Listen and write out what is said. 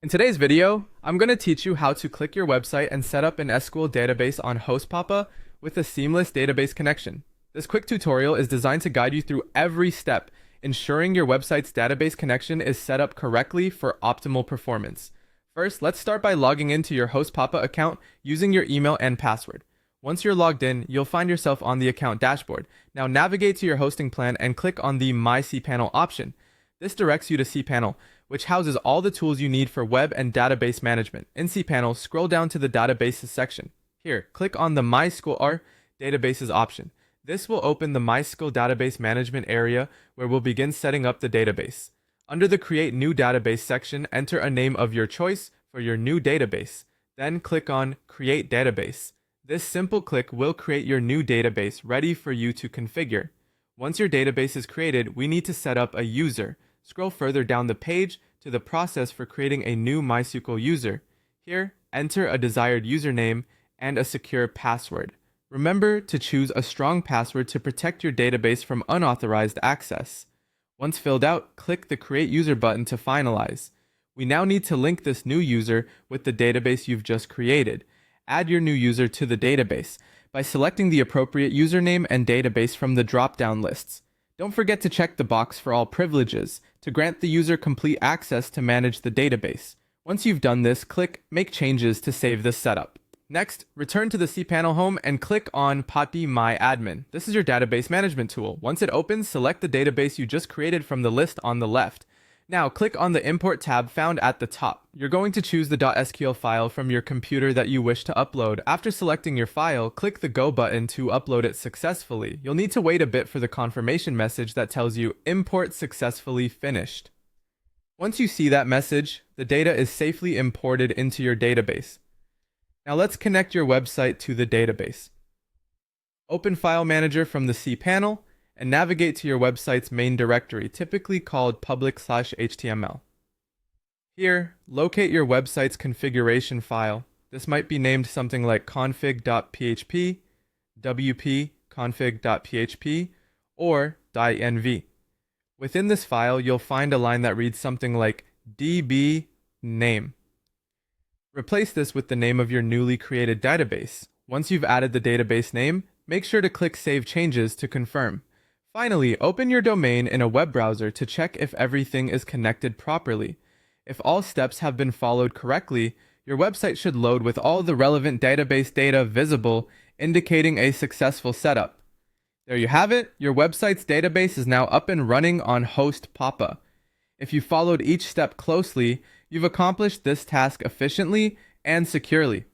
In today's video, I'm going to teach you how to click your website and set up an SQL database on HostPapa with a seamless database connection. This quick tutorial is designed to guide you through every step, ensuring your website's database connection is set up correctly for optimal performance. First, let's start by logging into your HostPapa account using your email and password. Once you're logged in, you'll find yourself on the account dashboard. Now navigate to your hosting plan and click on the My cPanel option. This directs you to cPanel, which houses all the tools you need for web and database management. In cPanel, scroll down to the Databases section. Here, click on the MySQL Databases option. This will open the MySQL Database Management area where we'll begin setting up the database. Under the Create New Database section, enter a name of your choice for your new database. Then click on Create Database. This simple click will create your new database ready for you to configure. Once your database is created, we need to set up a user. Scroll further down the page to the process for creating a new MySQL user. Here, enter a desired username and a secure password. Remember to choose a strong password to protect your database from unauthorized access. Once filled out, click the Create User button to finalize. We now need to link this new user with the database you've just created. Add your new user to the database by selecting the appropriate username and database from the drop-down lists. Don't forget to check the box for all privileges to grant the user complete access to manage the database. Once you've done this, click Make Changes to save this setup. Next, return to the cPanel home and click on HostPapa My Admin. This is your database management tool. Once it opens, select the database you just created from the list on the left. Now, click on the Import tab found at the top. You're going to choose the .sql file from your computer that you wish to upload. After selecting your file, click the Go button to upload it successfully. You'll need to wait a bit for the confirmation message that tells you Import successfully finished. Once you see that message, the data is safely imported into your database. Now let's connect your website to the database. Open File Manager from the cPanel and navigate to your website's main directory, typically called public/html. Here, locate your website's configuration file. This might be named something like config.php, wp-config.php, or .env. Within this file, you'll find a line that reads something like db name. Replace this with the name of your newly created database. Once you've added the database name, make sure to click Save Changes to confirm. Finally, open your domain in a web browser to check if everything is connected properly. If all steps have been followed correctly, your website should load with all the relevant database data visible, indicating a successful setup. There you have it. Your website's database is now up and running on HostPapa. If you followed each step closely, you've accomplished this task efficiently and securely.